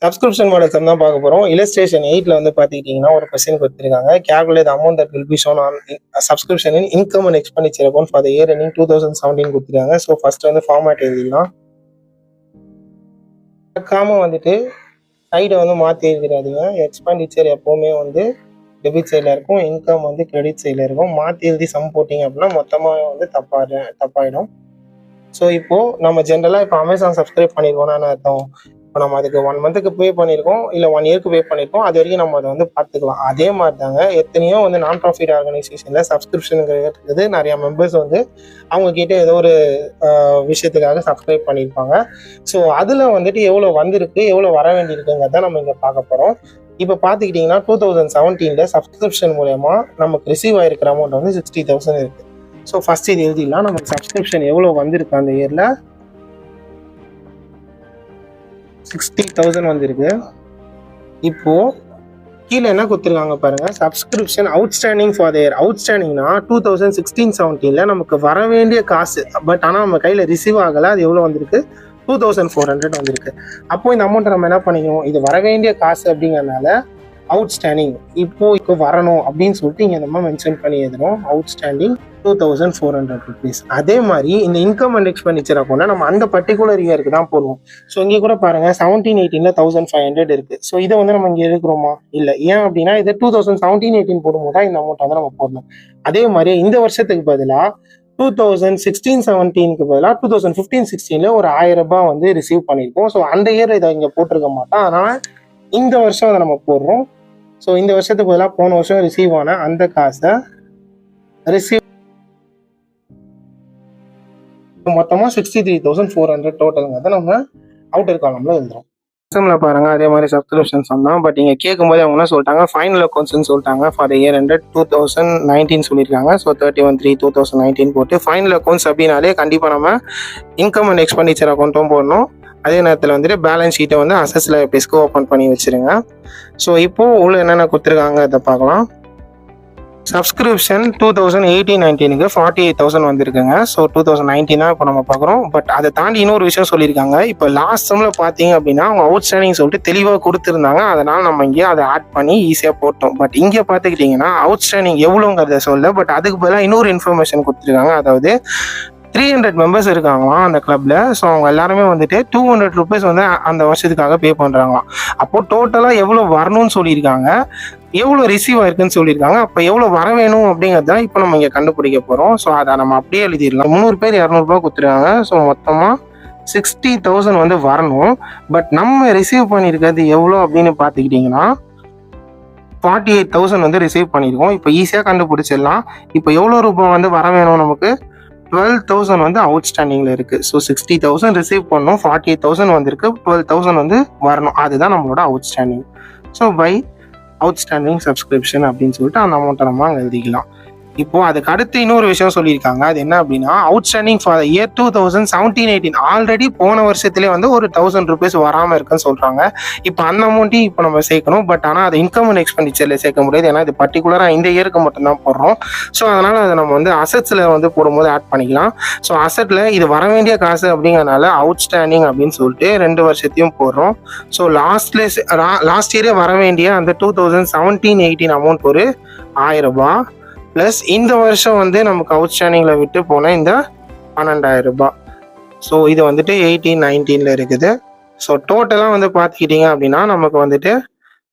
Subscription models தான் பார்க்க போகிறோம். இல்லஸ்ட்ரேஷன் 8ல வந்து பார்த்துக்கிட்டிங்கன்னா ஒரு கொஸ்டின் கொடுத்துருக்காங்க. Calculate amount that will be shown on subscription in income and expenditure account for the year ending 2017 கொடுத்துருக்காங்க. ஸோ ஃபர்ஸ்ட் வந்து ஃபார்மேட் எழுதிடலாம். மறக்காம வந்துட்டு சைடை வந்து மாற்றி எழுதிடாதீங்க. எக்ஸ்பெண்டிச்சர் எப்போவுமே வந்து டெபிட் சைடில் இருக்கும், இன்கம் வந்து கிரெடிட் சைடில் இருக்கும். மாற்றி எழுதி சம் போட்டிங்க அப்படின்னா மொத்தமாக வந்து தப்பாயிடும். ஸோ இப்போது நம்ம ஜென்ரலாக இப்போ அமேசான் சப்ஸ்கிரைப் பண்ணியிருக்கோம்னா அர்த்தம், இப்போ நம்ம அதுக்கு 1 மந்த்துக்கு பே பண்ணியிருக்கோம், இல்லை 1 இயருக்கு பே பண்ணியிருக்கோம், அது வரைக்கும் நம்ம அதை வந்து பார்த்துக்கலாம். அதே மாதிரி தாங்க எத்தனையோ வந்து நான் ப்ராஃபிட் ஆர்கனைசேஷனில் சப்ஸ்கிரிப்ஷனுங்கிறது நிறையா மெம்பர்ஸ் வந்து அவங்கக்கிட்ட ஏதோ ஒரு விஷயத்துக்காக சப்ஸ்கிரைப் பண்ணியிருப்பாங்க. ஸோ அதில் வந்துட்டு எவ்வளோ வந்திருக்கு, எவ்வளோ வர வேண்டியிருக்குங்கிறத நம்ம இங்கே பார்க்க போகிறோம். இப்போ பார்த்துக்கிட்டிங்கன்னா 2017 சப்ஸ்கிரிப்ஷன் மூலயமா நமக்கு ரிசீவ் ஆகிருக்கிற அமௌண்ட் வந்து 60,000 இருக்குது. ஸோ ஃபர்ஸ்ட் இது எழுதிடலாம். நமக்கு சப்ஸ்கிரிப்ஷன் எவ்வளோ வந்திருக்கு அந்த இயரில் 60,000 வந்திருக்கு. இப்போ கீழே என்ன கொடுத்துருக்காங்க பாருங்க, subscription outstanding for the year. அவுட்ஸ்டாண்டிங்னா 2016-17 நமக்கு வர வேண்டிய காசு, பட் ஆனால் நம்ம கையில் ரிசீவ் ஆகலை. அது எவ்வளோ வந்திருக்கு, 2400 வந்திருக்கு. அப்போ இந்த அமௌண்ட்டை நம்ம என்ன பண்ணிக்கணும், இது வர வேண்டிய காசு அப்படிங்கிறதுனால அவுட்ஸ்டாண்டிங் இப்போ வரணும் அப்படின்னு சொல்லிட்டு இங்கே நம்ம மென்ஷன் பண்ணி எழுதணும். Outstanding 2400 rupees. அதே மாதிரி இந்த இன்கம் அண்ட் எக்ஸ்பெண்டிச்சர் அக்கௌண்ட்டை நம்ம அந்த பர்டிகுலர் இயருக்கு தான் போடுவோம். ஸோ இங்கே கூட பாருங்க 17-18 1500 இருக்கு. ஸோ இதை வந்து நம்ம இங்கே எடுக்கிறோமா, இல்லை. ஏன் அப்படின்னா இதை 2017-18 போடும்போது தான் இந்த அமௌண்ட்டை வந்து நம்ம போடணும். அதே மாதிரி இந்த வருஷத்துக்கு பதிலாக 2016-17 பதிலாக 2015-16 ஒரு 1000 ரூபாய் வந்து ரிசீவ் பண்ணியிருக்கோம். ஸோ அந்த இயர் இதை இங்கே போட்டிருக்க மாட்டோம், அதனால இந்த வருஷம் அதை நம்ம போடுறோம். ஸோ இந்த வருஷத்துக்கு பதிலாக போன வருஷம் ரிசீவ் ஆன அந்த காசை ரிசீவ் மொத்தமாக 63,400 டோட்டலுங்கிறத நம்ம அவுட்டர் காலம்ல எழுதுறோம். பாருங்க அதே மாதிரி சப்ஸ்கிரிப்ஷன்ஸ் தான். பட் இங்கே கேட்கும்போது அவங்க என்ன சொல்லிட்டாங்க, ஃபைனல் அக்கௌண்ட்ஸ்னு சொல்லிட்டாங்க. ஃபார் த இயர் எண்டட் 2019 சொல்லியிருக்காங்க. ஸோ 31/3/2019 போட்டு ஃபைனல் அக்கௌண்ட்ஸ் அப்படின்னாலே கண்டிப்பாக நம்ம இன்கம் அண்ட் எக்ஸ்பெண்டிச்சர் அக்கௌண்ட்டும் போடணும். அதே நேரத்தில் வந்துட்டு பேலன்ஸ் ஷீட்டை வந்து அசஸ்ல பெஸ்க்கு ஓப்பன் பண்ணி வச்சுருங்க. ஸோ இப்போது உள்ள என்னென்ன கொடுத்துருக்காங்க அதை பார்க்கலாம். சப்ஸ்கிரிப்ஷன் 2018-19 48,000 வந்திருக்குங்க. ஸோ 2019 தான் இப்போ நம்ம பார்க்குறோம். பட் அதை தாண்டி இன்னொரு விஷயம் சொல்லியிருக்காங்க. இப்போ லாஸ்ட் செம்மில் பார்த்தீங்க அப்படின்னா அவங்க அவுட்ஸ்டாண்டிங் சொல்லிட்டு தெளிவாக கொடுத்துருந்தாங்க. அதனால் நம்ம இங்கே அதை ஆட் பண்ணி ஈஸியாக போட்டோம். பட் இங்கே பார்த்துக்கிட்டிங்கன்னா அவுட்ஸ்டாண்டிங் எவ்வளோங்கிறத சொல்ல, பட் அதுக்கு பதிலாக இன்னொரு இன்ஃபர்மேஷன் கொடுத்துருக்காங்க. அதாவது 300 மெம்பர்ஸ் இருக்காங்களாம் அந்த கிளப்ல. ஸோ அவங்க எல்லாருமே வந்துட்டு 200 ருபீஸ் வந்து அந்த வருஷத்துக்காக பே பண்ணுறாங்களாம். அப்போ டோட்டலாக எவ்வளோ வரணும்னு சொல்லியிருக்காங்க, எவ்வளோ ரிசீவ் ஆயிருக்குன்னு சொல்லியிருக்காங்க. அப்போ எவ்வளோ வர வேணும் அப்படிங்கிறத இப்போ நம்ம இங்கே கண்டுபிடிக்க போகிறோம். ஸோ அதை நம்ம அப்படியே எழுதிடலாம். 300 பேர் 200 ரூபாய் கொடுத்துருக்காங்க. ஸோ மொத்தமாக 60,000 வந்து வரணும். பட் நம்ம ரிசீவ் பண்ணியிருக்கிறது எவ்வளோ அப்படின்னு பார்த்துக்கிட்டிங்கன்னா 48,000 வந்து ரிசீவ் பண்ணியிருக்கோம். இப்போ ஈஸியாக கண்டுபிடிச்சிடலாம். இப்போ எவ்வளோ ரூபாய் வந்து வர வேணும், நமக்கு 12,000 வந்து அவுட்ஸ்டாண்டிங்கில் இருக்குது. ஸோ 60,000 ரிசீவ் பண்ணோம், 48,000 வந்திருக்கு, 12,000 வந்து வரணும். அதுதான் நம்மளோட outstanding. So by outstanding subscription அப்படின்னு சொல்லிட்டு அந்த அமௌண்ட்டை நம்ம அங்கே எழுதிக்கலாம். இப்போ அதுக்கு அடுத்து இன்னொரு விஷயம் சொல்லியிருக்காங்க. அது என்ன அப்படின்னா அவுட்ஸ்டாண்டிங் ஃபார் இயர் 2017-18 ஆல்ரெடி போன வருஷத்துலேயே வந்து ஒரு 1000 ருபீஸ் வராமல் இருக்குன்னு சொல்கிறாங்க. இப்போ அந்த அமௌண்ட்டையும் இப்போ நம்ம சேர்க்கணும். பட் ஆனால் அது இன்கம் அண்ட் எக்ஸ்பெண்டிச்சரில் சேர்க்க முடியாது. ஏன்னா இது பர்டிகுலராக இந்த இயருக்கு மட்டும்தான் போடுறோம். ஸோ அதனால் அதை நம்ம வந்து அசட்ஸில் வந்து போடும்போது ஆட் பண்ணிக்கலாம். ஸோ அசட்டில் இது வர வேண்டிய காசு அப்படிங்கிறனால அவுட்ஸ்டாண்டிங் அப்படின்னு சொல்லிட்டு 2 வருஷத்தையும் போடுறோம். ஸோ லாஸ்ட் இயரே வர வேண்டிய அந்த 2017-18 அமௌண்ட் ஒரு 1000 ரூபாய் ப்ளஸ் இந்த வருஷம் வந்து நமக்கு அவுட்ஸ்டாண்டிங்கில் விட்டு போன இந்த 12,000 ரூபாய். ஸோ இது வந்துட்டு 18-19 இருக்குது. ஸோ டோட்டலாக வந்து பார்த்துக்கிட்டிங்க அப்படின்னா நமக்கு வந்துட்டு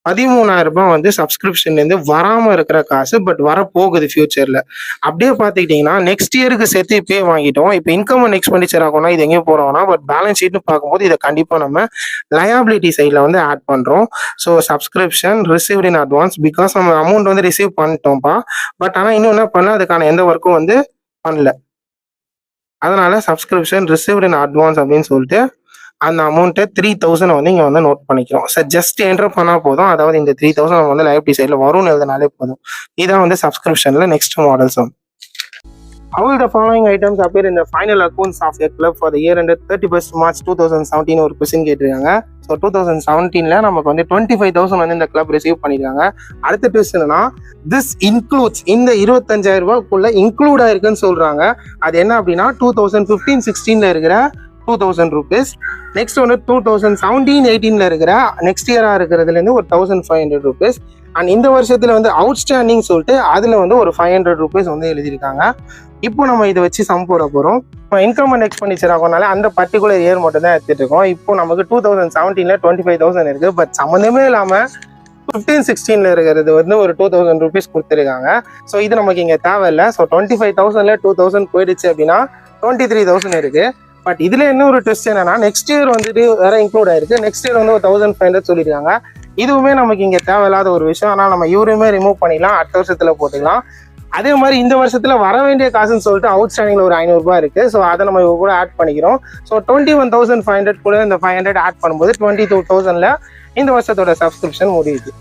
13,000 ரூபாய் வந்து சப்ஸ்கிரிப்ஷன்லேருந்து வராமல் இருக்கிற காசு, பட் வரப்போகுது ஃபியூச்சரில். அப்படியே பார்த்துக்கிட்டிங்கன்னா நெக்ஸ்ட் இயருக்கு சேர்த்து பே வாங்கிட்டோம். இப்போ இன்கம் அண்ட் எக்ஸ்பெண்டிச்சர் ஆகும்னா இது எங்கேயும் போகிறோம்னா, பட் பேலன்ஸ் ஷீட்னு பார்க்கும்போது இதை கண்டிப்பாக நம்ம லயபிலிட்டி சைடில் வந்து ஆட் பண்ணுறோம். So subscription received in advance, because நம்ம அமௌண்ட் வந்து ரிசீவ் பண்ணிட்டோம்ப்பா. பட் ஆனால் இன்னும் என்ன பண்ணல, அதுக்கான எந்த ஒர்க்கும் வந்து பண்ணல. அதனால சப்ஸ்கிரிப்ஷன் ரிசீவ்ட் இன் அட்வான்ஸ் அப்படின்னு சொல்லிட்டு அந்த அமௌண்ட்டை 3,000 வந்து இங்கே வந்து நோட் பண்ணிக்கிறோம். சார் ஜஸ்ட் என்டர் பண்ணால் போதும். அதாவது இந்த 3,000 நம்ம வந்து லயபிலிட்டி சைடில் வரும்னு எழுதினாலே போதும். இதான் வந்து சப்ஸ்கிரிப்ஷனில் நெக்ஸ்ட் மாடல்ஸ் வந்து. How will the following items appear in the final accounts of a club for the year ended 31st March 2017 ஒரு கொஸ்டின் கேட்டிருக்காங்க. ஸோ 2017 நமக்கு வந்து 25,000 வந்து இந்த கிளப் ரிசீவ் பண்ணியிருக்காங்க. அடுத்த ட்விஸ்ட் என்னன்னா திஸ் இன்க்ளூட்ஸ், இந்த 25,000 ரூபாய்க்குள்ள இன்க்ளூட் ஆயிருக்குன்னு சொல்றாங்க. அது என்ன அப்படின்னா 2015-16 இருக்கிற ₹2000. நெக்ஸ்ட் வந்து 2017-18 இருக்கிற நெக்ஸ்ட் இயரா இருக்கிறதுலேருந்து ஒரு ₹1500. அண்ட் இந்த வருஷத்துல வந்து அவுட்ஸ்டாண்டிங் சொல்லிட்டு அதுல வந்து ஒரு ₹500 வந்து எழுதியிருக்காங்க. இப்போ நம்ம இதை வச்சு சம் போட போறோம். இன்கம் அண்ட் எக்ஸ்பெண்டிச்சர் ஆகனால அந்த பர்டிகுலர் இயர் மட்டும் தான் எடுத்துட்டு இருக்கோம். இப்போ நமக்கு 2017 25,000 இருக்கு. பட் சம்மந்தமே இல்லாம 15-16 இருக்கிறது வந்து ஒரு ₹2000 கொடுத்துருக்காங்க. ஸோ இது நமக்கு இங்கே தேவையில்லை. ஸோ 25,000ல 2,000 போயிடுச்சு அப்படின்னா 23,000 இருக்கு. பட் இதுல என்ன ஒரு டெஸ்ட் என்னன்னா நெக்ஸ்ட் இயர் வந்துட்டு வேற இன்க்ளூட் ஆயிருக்கு. நெக்ஸ்ட் இயர் வந்து ஒரு 1,500 சொல்லியிருக்காங்க. இதுவுமே நமக்கு இங்கே தேவையில்லாத ஒரு விஷயம். ஆனால் நம்ம இவரையுமே ரிமூவ் பண்ணிடலாம், அடுத்த வருஷத்துல போட்டுக்கலாம். அதே மாதிரி இந்த வருஷத்துல வர வேண்டிய காசுன்னு சொல்லிட்டு அவுட்ஸ்டாண்டிங்ல ஒரு ₹500 இருக்கு. ஸோ அதை நம்ம இவங்க கூட ஆட் பண்ணிக்கிறோம். ஸோ 21,500 கூட இந்த 500 ஆட் பண்ணும்போது 22,000ல இந்த வருஷத்தோட சப்ஸ்கிரிப்ஷன் முடியுது.